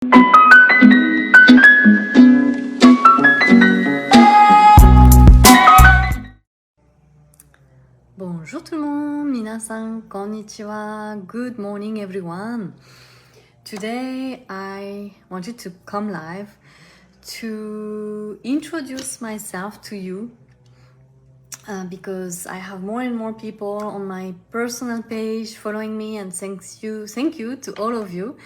Bonjour tout le monde, minasan konnichiwa, good morning everyone. Today I wanted to come live to introduce myself to you because I have more and more people on my personal page following me, and thank you to all of you.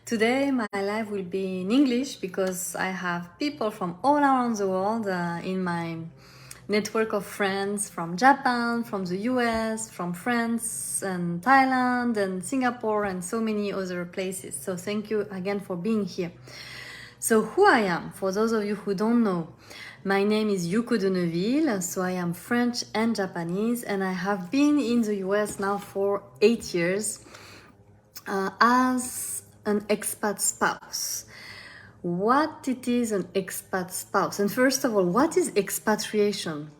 Today my live will be in English because I have people from all around the world in my network of friends from Japan, from the US, from France and Thailand and Singapore and so many other places. So thank you again for being here. So who I am, for those of you who don't know, my name is Yuko de Neuville, so I am French and Japanese, and I have been in the US now for 8 years as an expat spouse. What it is an expat spouse, and first of all, what is expatriation?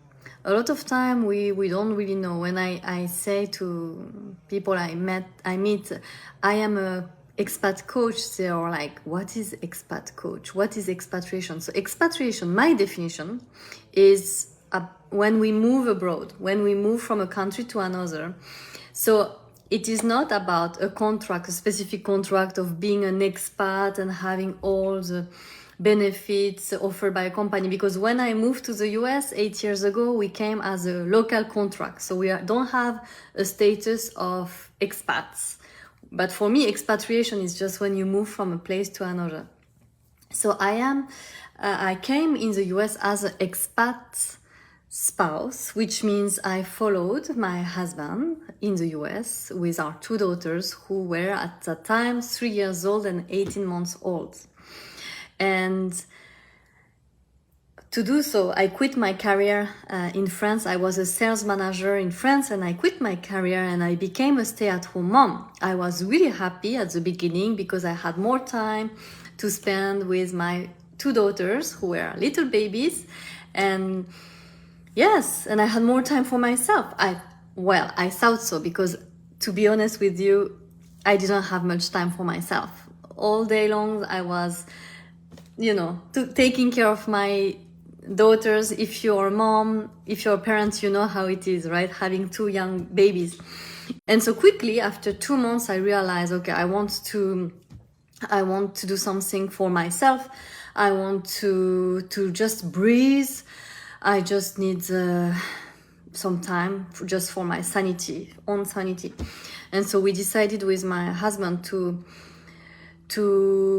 A lot of time we don't really know. When I say to people I meet, I am a expat coach, they are like, what is expat coach? What is expatriation? So expatriation, my definition, is when we move abroad, when we move from a country to another. So it is not about a contract, a specific contract of being an expat and having all the benefits offered by a company. Because when I moved to the US 8 years ago, we came as a local contract. So we don't have a status of expats. But for me, expatriation is just when you move from a place to another. So I came in the US as an expat spouse, which means I followed my husband in the US with our 2 daughters who were at that time 3 years old and 18 months old. And to do so, I quit my career in France. I was a sales manager in France and I quit my career and I became a stay-at-home mom. I was really happy at the beginning because I had more time to spend with my 2 daughters who were little babies, and yes, and I had more time for myself. I thought so, because to be honest with you, I didn't have much time for myself. All day long I was, taking care of my daughters. If you're a mom, if you're a parent, you know how it is, right? Having 2 young babies. And so quickly, after 2 months, I realized, okay, I want to do something for myself. I want to just breathe. I just need some time just for my own sanity. And so we decided with my husband to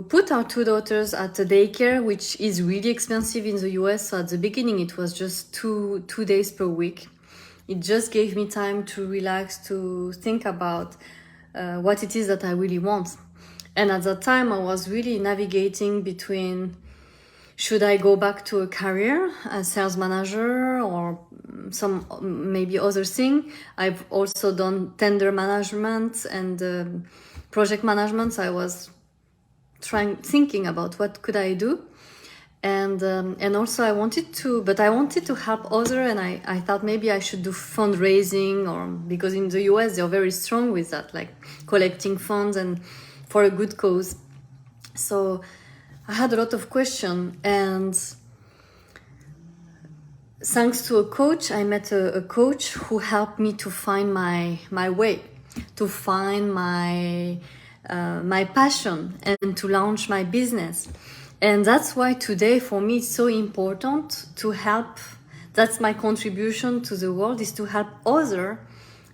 put our 2 daughters at a daycare, which is really expensive in the US. So at the beginning, it was just two days per week. It just gave me time to relax, to think about what it is that I really want. And at that time, I was really navigating between, should I go back to a career as sales manager or some maybe other thing? I've also done tender management and project management. So I was thinking about what could I do, and also I wanted to help other, and I thought maybe I should do fundraising, or because in the US they're very strong with that, like collecting funds and for a good cause. So I had a lot of questions, and thanks to a coach, I met a coach who helped me to find my way, to find my passion, and to launch my business. And that's why today for me it's so important to help. That's my contribution to the world, is to help other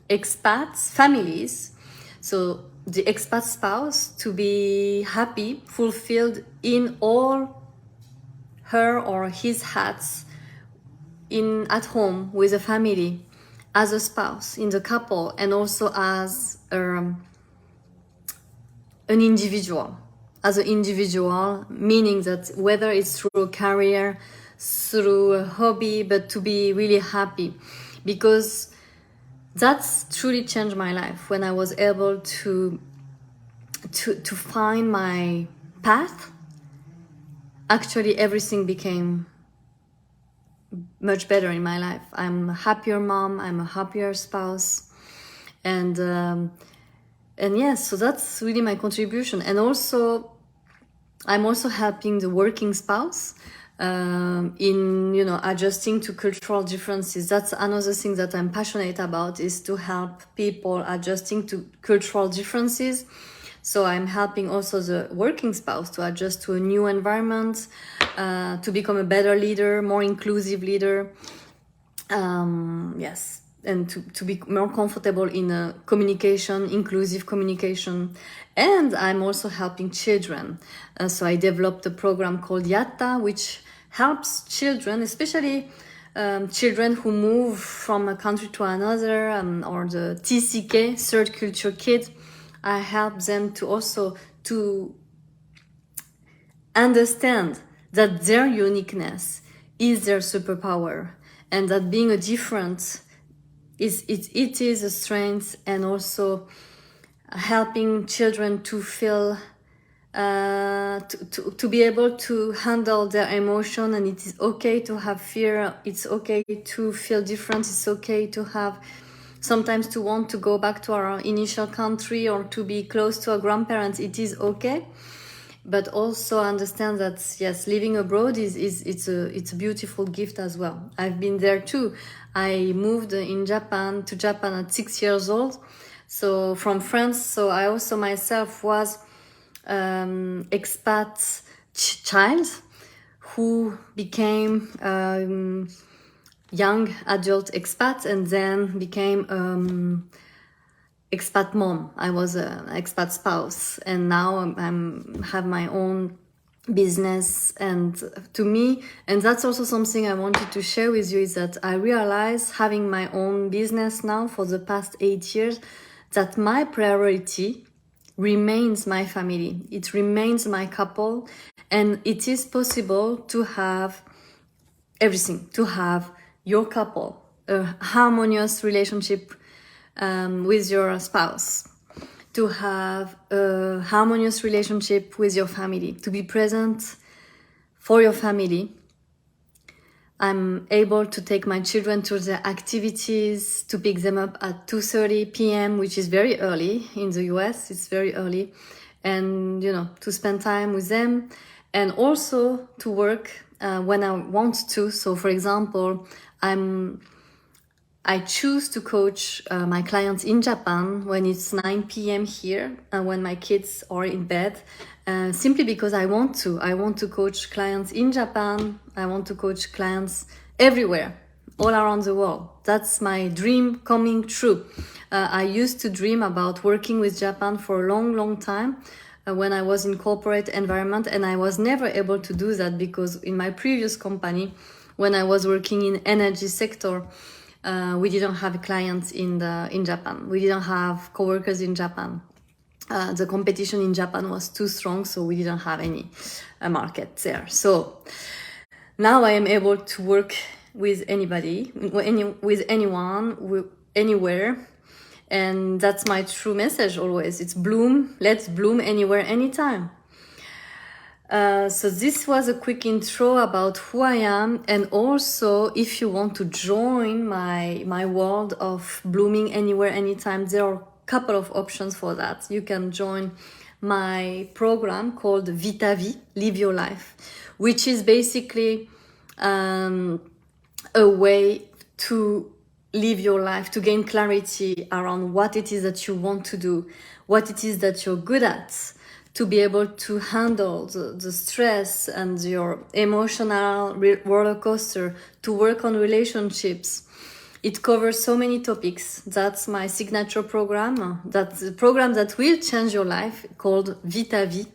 expats, families, so the expat spouse, to be happy, fulfilled in all her or his hats at home with a family, as a spouse, in the couple, and also as an individual. As an individual, meaning that whether it's through a career, through a hobby, but to be really happy. Because that's truly changed my life when I was able to find my path. Actually, everything became much better in my life. I'm a happier mom, I'm a happier spouse, and yes, so that's really my contribution. And also I'm also helping the working spouse in adjusting to cultural differences. That's another thing that I'm passionate about, is to help people adjusting to cultural differences. So I'm helping also the working spouse to adjust to a new environment, to become a better leader, more inclusive leader. Yes, and to be more comfortable in communication, inclusive communication. And I'm also helping children. So I developed a program called Yatta, which helps children, especially children who move from a country to another, or the TCK, third culture kid. I help them to also to understand that their uniqueness is their superpower, and that being a different it is a strength, and also helping children to feel to be able to handle their emotion. And it is okay to have fear, it's okay to feel different, it's okay to have sometimes to want to go back to our initial country or to be close to our grandparents. It is okay, but also understand that yes, living abroad it's a beautiful gift as well. I've been there too. I moved to Japan at 6 years old, so from France. So I also myself was expat child who became young adult expat, and then became expat mom. I was an expat spouse, and now I'm have my own business. And to me, and that's also something I wanted to share with you, is that I realize, having my own business now for the past 8 years, that my priority remains my family. It remains my couple, and it is possible to have everything, to have your couple, a harmonious relationship with your spouse, to have a harmonious relationship with your family, to be present for your family. I'm able to take my children to their activities, to pick them up at 2:30 p.m., which is very early in the US. It's very early. And, to spend time with them, and also to work when I want to. So, for example, I choose to coach my clients in Japan when it's 9 p.m. here, when my kids are in bed, simply because I want to. I want to coach clients in Japan. I want to coach clients everywhere, all around the world. That's my dream coming true. I used to dream about working with Japan for a long, long time when I was in corporate environment, and I was never able to do that because in my previous company, when I was working in energy sector, we didn't have clients in Japan. We didn't have coworkers in Japan. The competition in Japan was too strong, so we didn't have any market there. So now I am able to work with anybody, with anyone, anywhere. And that's my true message always. It's bloom, let's bloom anywhere, anytime. So this was a quick intro about who I am. And also, if you want to join my world of blooming anywhere, anytime, there are a couple of options for that. You can join my program called Vita Vi, Live Your Life, which is basically a way to live your life, to gain clarity around what it is that you want to do, what it is that you're good at, to be able to handle the stress and your emotional roller coaster, to work on relationships. It covers so many topics. That's my signature program. That's the program that will change your life, called Vita Vi.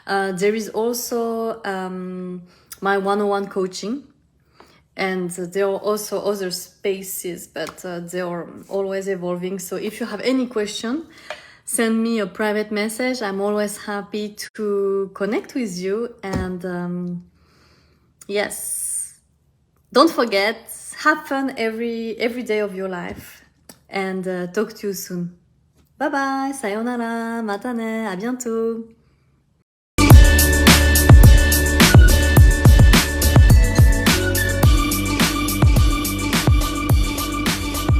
There is also my one-on-one coaching. And there are also other spaces, but they are always evolving. So if you have any question, send me a private message. I'm always happy to connect with you. And yes, don't forget, have fun every day of your life. And talk to you soon. Bye bye, sayonara, mata ne, à bientôt.